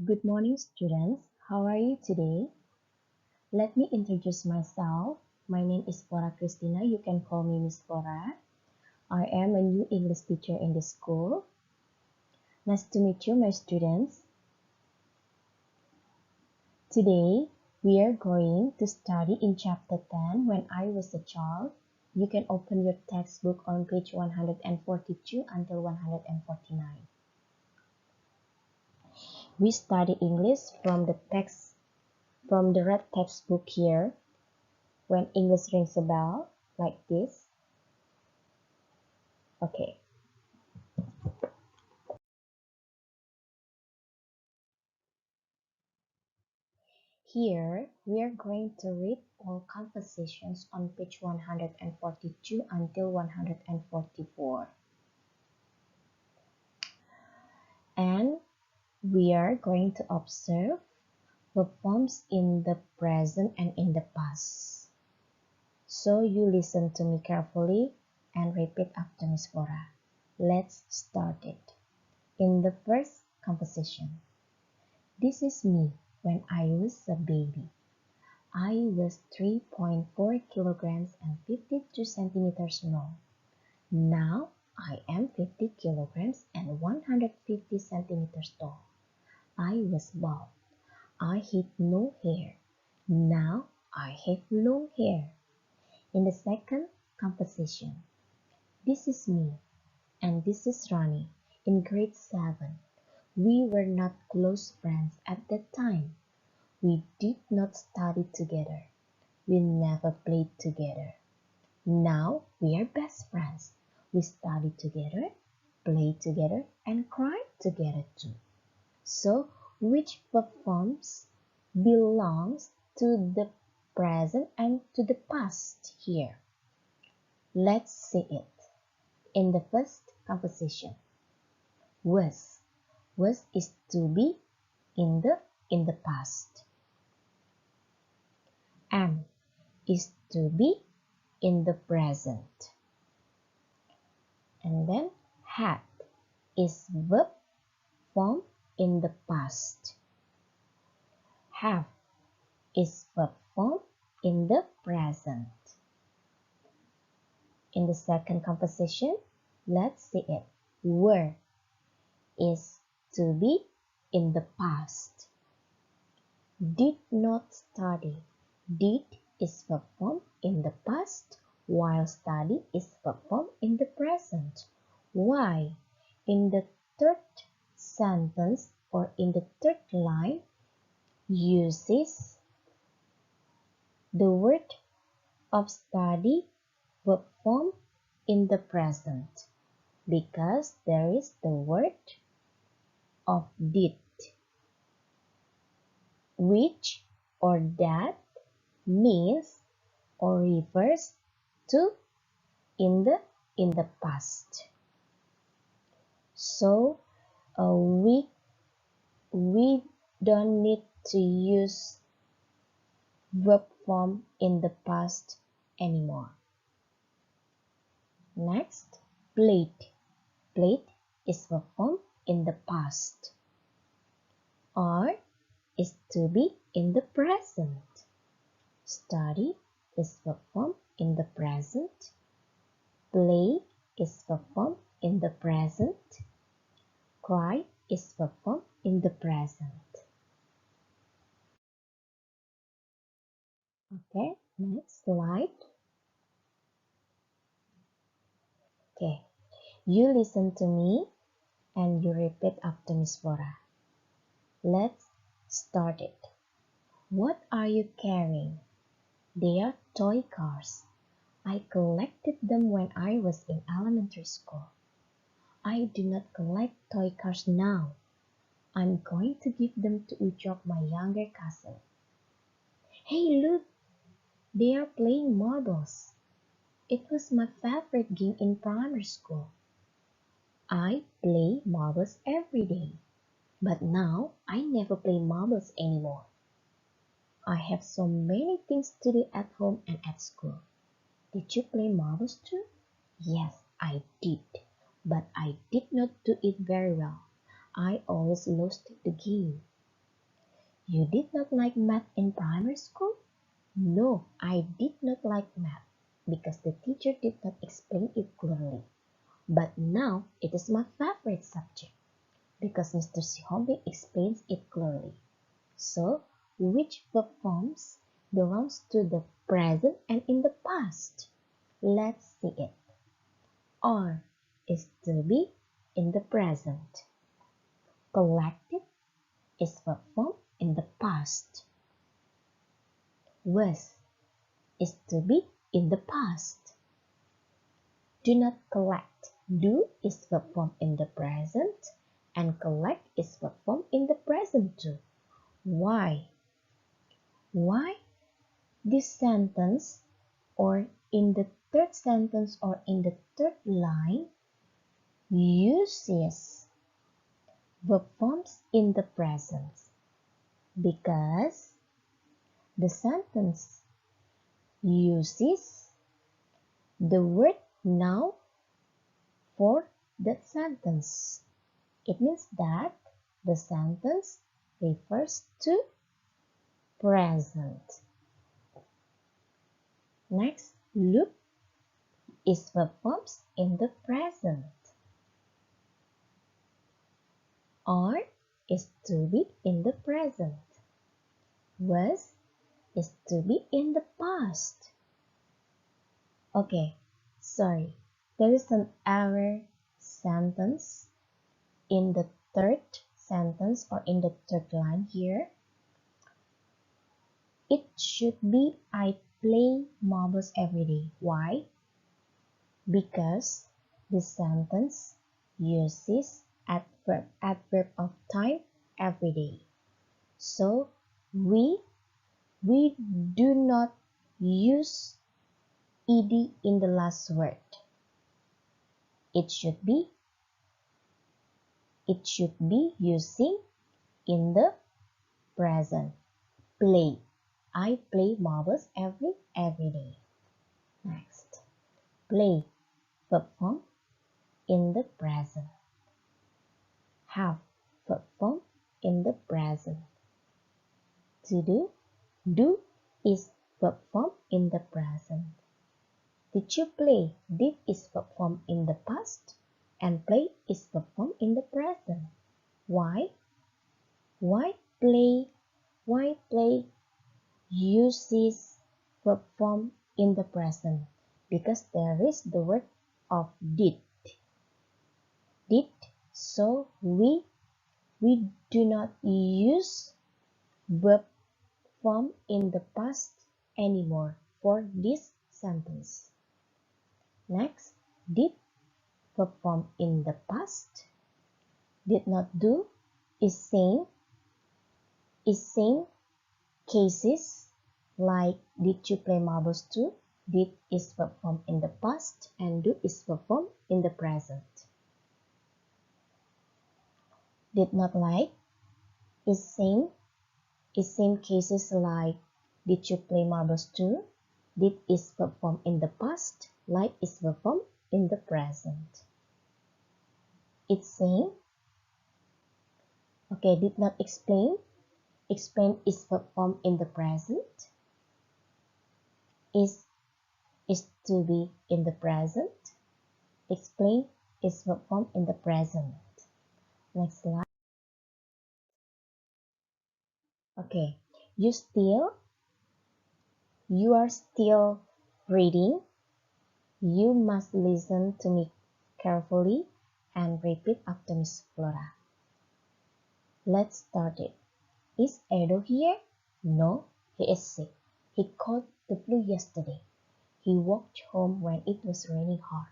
Good morning, students. How are you today? Let me introduce myself. My name is Flora Christina. You can call me Miss Flora. I am a new English teacher in the school. Nice to meet you, my students. Today, we are going to study in chapter 10, When I Was a Child. You can open your textbook on page 142 until 149. We study English from the red textbook here. When English rings a bell, like this. Okay. Here, we are going to read all conversations on page 142 until 144. And we are going to observe the forms in the present and in the past. So you listen to me carefully and repeat after Miss Flora. Let's start it. In the first conversation, this is me when I was a baby. I was 3.4 kilograms and 52 centimeters long. Now I am 50 kilograms and 150 centimeters tall. I was bald. I had no hair. Now I have long hair. In the second composition, this is me and this is Ronnie in grade 7. We were not close friends at that time. We did not study together. We never played together. Now we are best friends. We study together, play together, and cry together too. So, which performs belongs to the present and to the past here? Let's see it. In the first composition, was is to be in the past. Am is to be in the present. And then had is verb form in the past. Have is verb form in the present. In the second composition, let's see it. Were is to be in the past. Did not study. Did is verb form in the past, while study is verb form in the present. Why? In the third sentence or in the third line, uses the word of study verb form in the present because there is the word of did, which or that means or refers to in the past. So we don't need to use verb form in the past anymore. Next, played. Played is verb form in the past. Are is to be in the present. Study is verb form in the present. Play is verb form in the present. Cry is verb form in the present. Okay, next slide. Okay, you listen to me and you repeat after Miss Flora. Let's start it. What are you carrying? They are toy cars. I collected them when I was in elementary school. I do not collect toy cars now. I'm going to give them to Ujok, my younger cousin. Hey, look! They are playing marbles. It was my favorite game in primary school. I play marbles every day, but now I never play marbles anymore. I have so many things to do at home and at school. Did you play marbles too? Yes, I did, but I did not do it very well. I always lost the game. You did not like math in primary school? No, I did not like math because the teacher did not explain it clearly. But now it is my favorite subject because Mr. Sihombe explains it clearly. So, which verb forms belongs to the present and in the past? Let's see it. Are is to be in the present. Collected is verb form in the past. Was is to be in the past. Do not collect. Do is verb form in the present and collect is verb form in the present too. Why? Why? This sentence or in the third sentence or in the third line uses verb forms in the present because the sentence uses the word now for that sentence. It means that the sentence refers to present. Next, look is verb forms in the present. Are is to be in the present. Was is to be in the past. Okay, sorry. There is an error sentence in the third sentence or in the third line here. It should be I play marbles every day. Why? Because the sentence uses adverb of time every day. So we do not use ed in the last word. It should be using in the present. Play. I play marbles every day. Next. Play. Verb form in the present. Have. Verb form in the present. To do. Do is verb form in the present. Did you play? Did is verb form in the past and play is verb form in the present. Why? Why play? Why play uses verb form in the present? Because there is the word of did. Did. So we do not use verb form in the past anymore for this sentence. Next, did verb form in the past. Did not do is same cases like did you play marbles too? Did is verb form in the past and do is verb form in the present. Did not like is same cases like did you play marbles too? Did is verb form in the past, like is verb form in the present. It's same. Okay, did not explain. Explain is verb form in the present. Is to be in the present. Explain is verb form in the present. Next slide. Okay, you are still reading. You must listen to me carefully and repeat after Miss Flora. Let's start it. Is Edo here? No, he is sick. He caught the flu yesterday. He walked home when it was raining hard.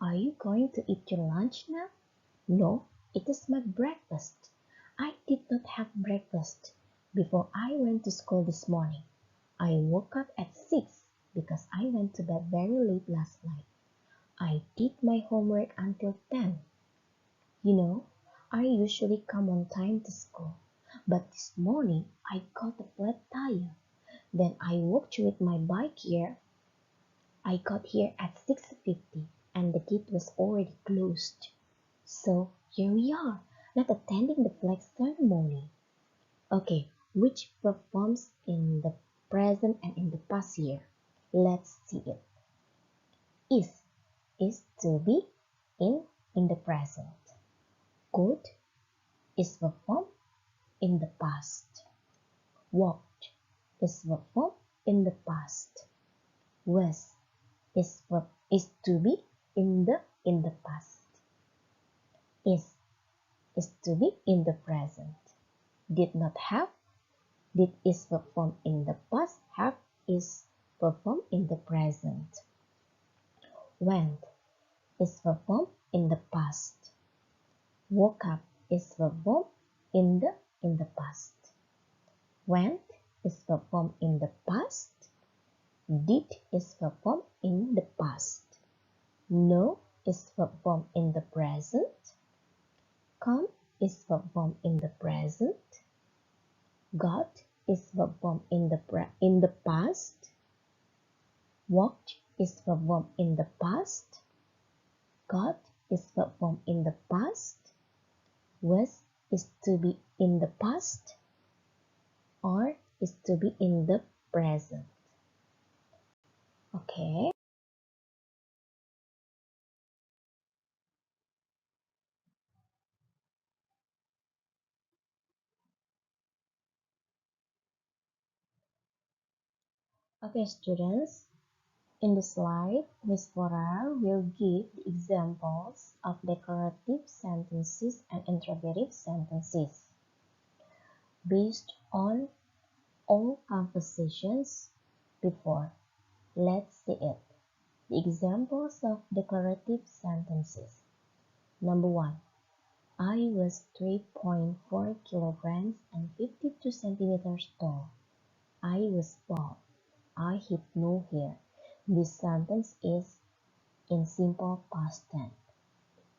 Are you going to eat your lunch now? No, it is my breakfast. I did not have breakfast before I went to school this morning. I woke up at 6 because I went to bed very late last night. I did my homework until 10. You know, I usually come on time to school, but this morning I got a flat tire. Then I walked with my bike here. I got here at 6:50 and the gate was already closed. So here we are, not attending the flag ceremony. Okay, which performs in the present and in the past here? Let's see it. Is to be in the present. Could is performed in the past. Walked is performed in the past. Was is to be in the past. Is to be in the present. Did not have, did is performed in the past, have is performed in the present. Went is performed in the past. Woke up is performed in the past. Went is performed in the past. Did is performed in the past. Know is performed in the present. Come is performed in the present. Got is performed in the past. Walked is performed in the past. Got is performed in the past. Was is to be in the past. Or is to be in the present. Okay. Okay, students. In the slide, Miss Flora will give the examples of declarative sentences and interrogative sentences based on all conversations before. Let's see it. The examples of declarative sentences. Number 1. I was 3.4 kilograms and 52 centimeters tall. I was bald. I had no hair. This sentence is in simple past tense.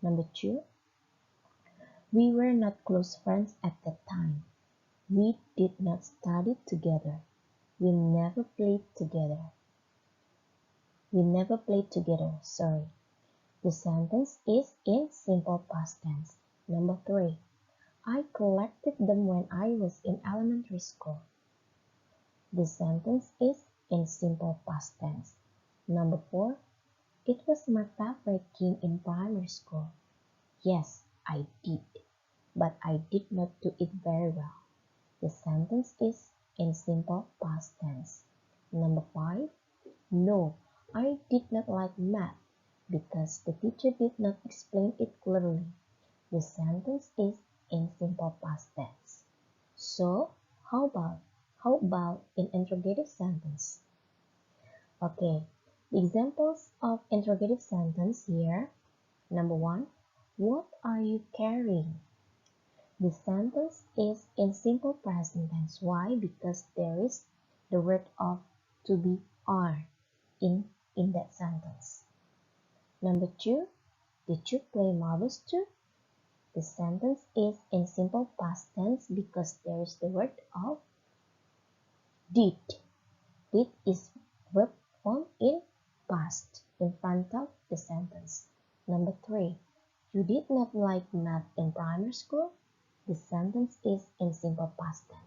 Number 2. We were not close friends at that time. We did not study together. We never played together. Sorry. The sentence is in simple past tense. Number 3. I collected them when I was in elementary school. The sentence is in simple past tense. Number 4. It was my favorite game in primary school. Yes, I did, but I did not do it very well. The sentence is in simple past tense. Number 5. No, I did not like math because the teacher did not explain it clearly. The sentence is in simple past tense. So, how about in interrogative sentence? Okay, the examples of interrogative sentence here. Number 1. What are you carrying? The sentence is in simple present tense. Why? Because there is the word of to be are in that sentence. Number 2. Did you play marbles too? The sentence is in simple past tense because there is the word of did. Did is verb form in past in front of the sentence. Number 3. You did not like math in primary school? The sentence is in simple past tense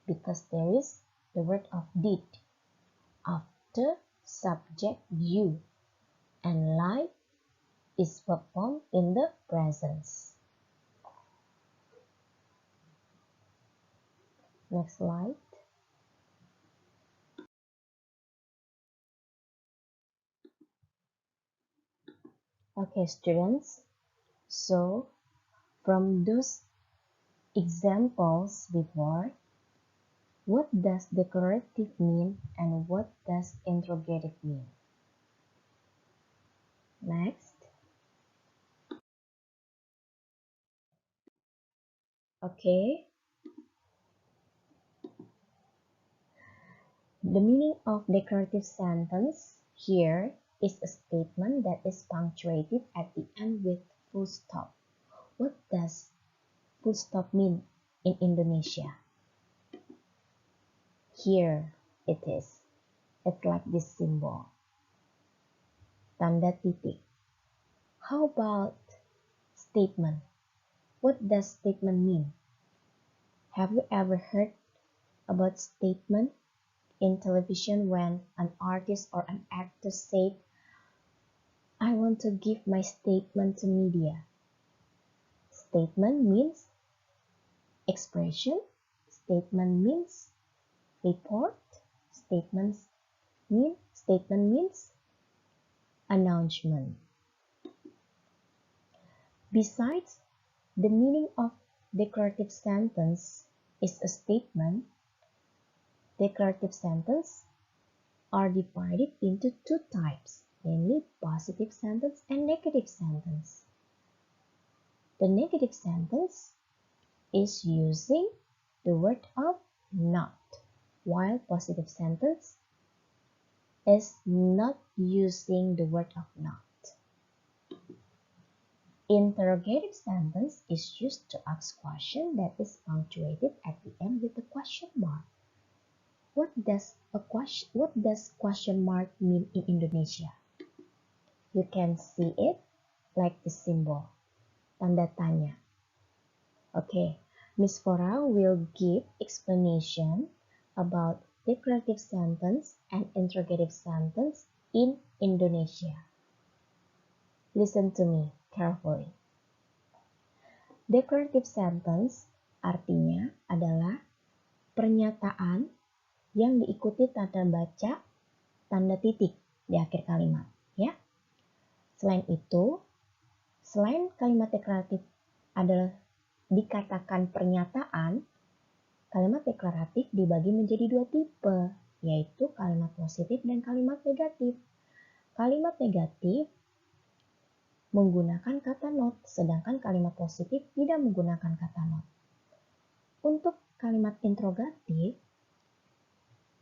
because there is the word of did after subject you, and like is performed in the present. Next slide. Okay, students. So, from those examples before, what does declarative mean and what does interrogative mean? Next. Okay. The meaning of declarative sentence here is a statement that is punctuated at the end with full stop. What does full stop mean in Indonesia? Here it is. It's like this symbol. Tanda titik. How about statement? What does statement mean? Have you ever heard about statement in television when an artist or an actor said, "I want to give my statement to media"? Statement means expression. Statement means report. Statement means announcement. Besides, the meaning of declarative sentence is a statement. Declarative sentences are divided into two types, namely positive sentence and negative sentence. The negative sentence is using the word of not, while positive sentence is not using the word of not. Interrogative sentence is used to ask question that is punctuated at the end with a question mark. What does question mark mean in Indonesia? You can see it like the symbol, tanda tanya. Okay, Miss Flora will give explanation about declarative sentence and interrogative sentence in Indonesia. Listen to me carefully. Declarative sentence artinya adalah pernyataan yang diikuti tanda baca, tanda titik di akhir kalimat, ya. Selain itu, selain kalimat deklaratif adalah dikatakan pernyataan, kalimat deklaratif dibagi menjadi dua tipe, yaitu kalimat positif dan kalimat negatif. Kalimat negatif menggunakan kata not, sedangkan kalimat positif tidak menggunakan kata not. Untuk kalimat interrogatif,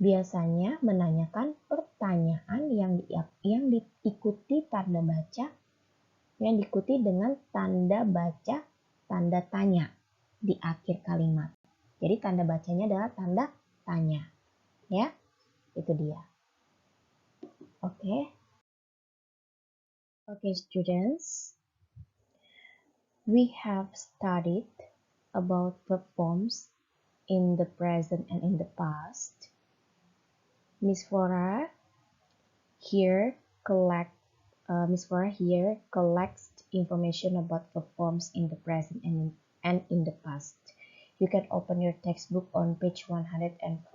biasanya menanyakan pertanyaan yang diikuti tanda baca, yang diikuti dengan tanda baca, tanda tanya di akhir kalimat. Jadi tanda bacanya adalah tanda tanya, ya, itu dia. Oke. Okay, students, we have studied about verb forms in the present and in the past. Miss Flora here collects information about verb forms in the present and in the past. You can open your textbook on page 148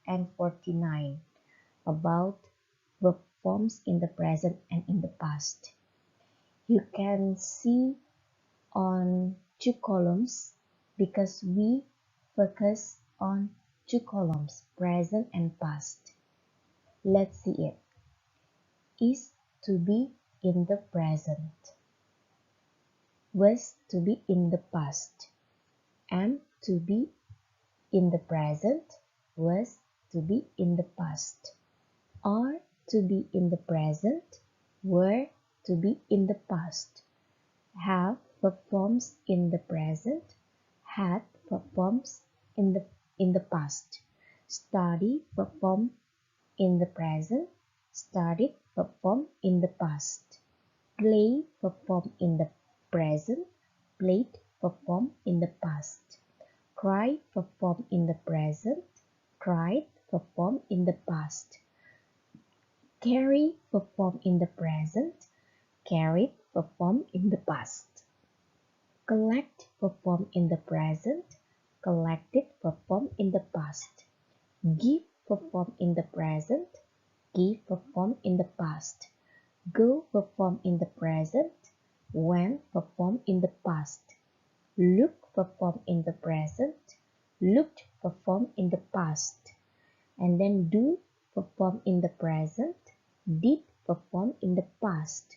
and 49 about verb forms in the present and in the past. You can see on two columns because we focus on two columns, present and past. Let's see it. Is to be in the present. Was to be in the past. Am to be in the present. Was to be in the past. Are to be in the present. Were to be in the past. Have verb forms in the present. Had verb forms in the past. Study verb form in the present. Studied verb form in the past. Play verb form in the present. Played verb form in the past. Cry verb form in the present. Cried verb form in the past. Carry verb form in the present. Carried verb form in the past. Collect verb form in the present. Collected verb form in the past. Give verb form in the present. Give verb form in the past. Go verb form in the present. Went verb form in the past. Look verb form in the present. Looked verb form in the past. And then do verb form in the present. Did verb form in the past.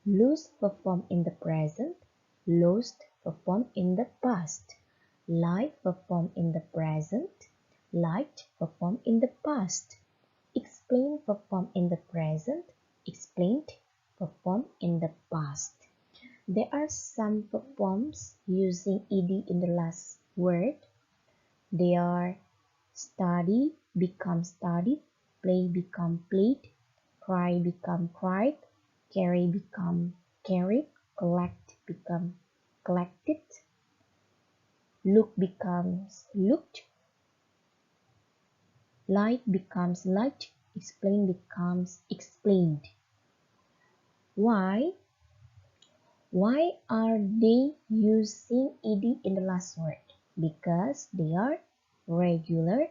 Lose verb form in the present. Lost verb form in the past. Like verb form in the present. Liked verb form in the past. Explain verb form in the present. Explained verb form in the past. There are some verb forms using ed in the last word. They are study become studied, play become played, cry become cried, carry become carried, collect become collected, Look becomes looked. Light becomes light. Explain becomes explained. Why? Why are they using ed in the last word? Because they are regular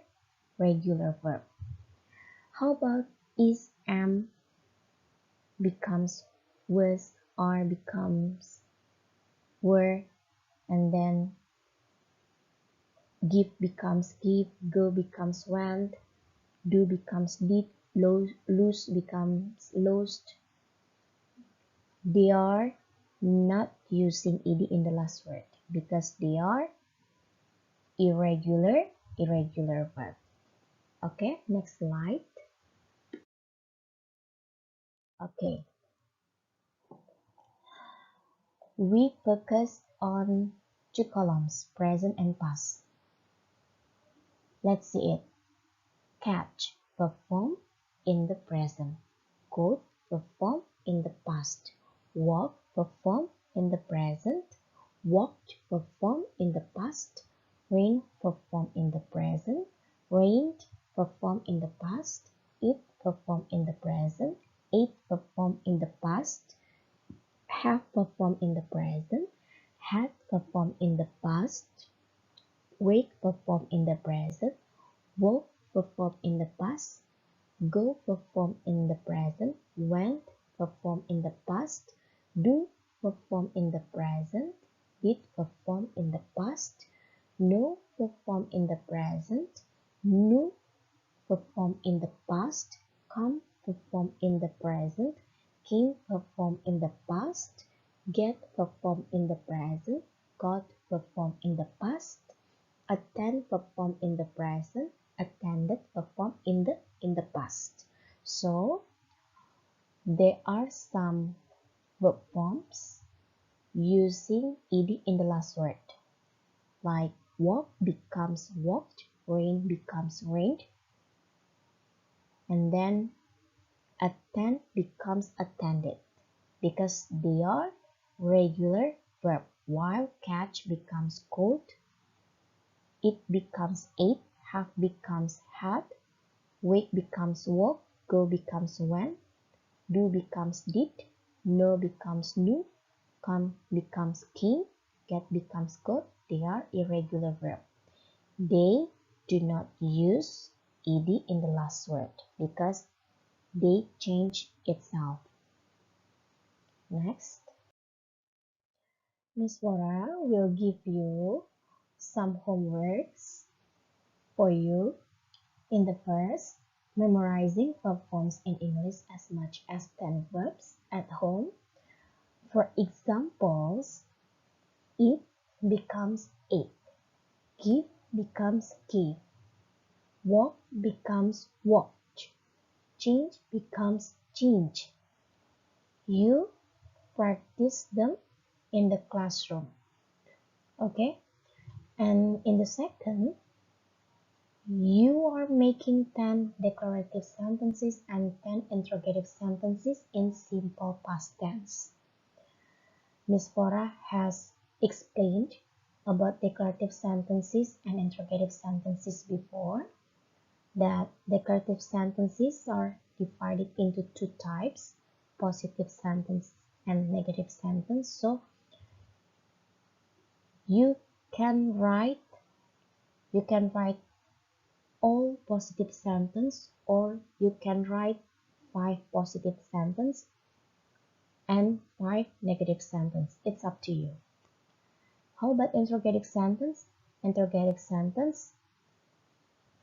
verb. How about is, am becomes was, are becomes were, and then give becomes give, go becomes went, do becomes did, lose becomes lost. They are not using ed in the last word because they are irregular verb. Okay, next slide. Okay, we focus on two columns, present and past. Let's see it. Catch, perform in the present. Could, perform in the past. Walk, perform in the present. Walked, perform in the past. Rain, perform in the present. Rained, perform in the past. Eat, perform in the present. Ate, perform in the past. Have, perform in the present. Had, perform in the past. Wake, perform in the present. Woke, perform in the past. Go, perform in the present. Went, perform in the past. Do, perform in the present. Did, perform in the past. Know, perform in the present. Knew, perform in the past. Come, perform in the present. Came, perform in the past. Get, perform in the present. Got, perform in the past. Attend, perform in the present. Attended, perform in the past. So there are some verb forms using ed in the last word, like walk becomes walked, rain becomes rained, and then attend becomes attended because they are regular verb, while catch becomes caught, it becomes ate, have becomes had, wake becomes woke, go becomes went, do becomes did, know becomes knew, come becomes came, get becomes got. They are irregular verb. They do not use ed in the last word because they change itself. Next, Miss Flora will give you some homeworks for you. In the first, memorizing verb forms in English as much as 10 verbs at home. For examples, eat becomes ate, give becomes gave, walk becomes walked, change becomes changed. You practice them in the classroom. Okay? And in the second, you are making 10 declarative sentences and 10 interrogative sentences in simple past tense. Miss Flora has explained about declarative sentences and interrogative sentences before, that declarative sentences are divided into two types, positive sentence and negative sentence. So you can write all positive sentence, or you can write 5 positive sentence and 5 negative sentence. It's up to you. How about interrogative sentence? Interrogative sentence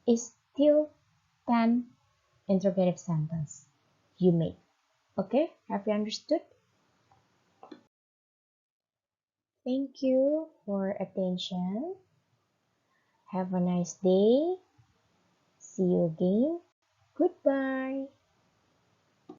is still 10 interrogative sentence you make. Okay, have you understood? Thank you for attention. Have a nice day. See you again. Goodbye.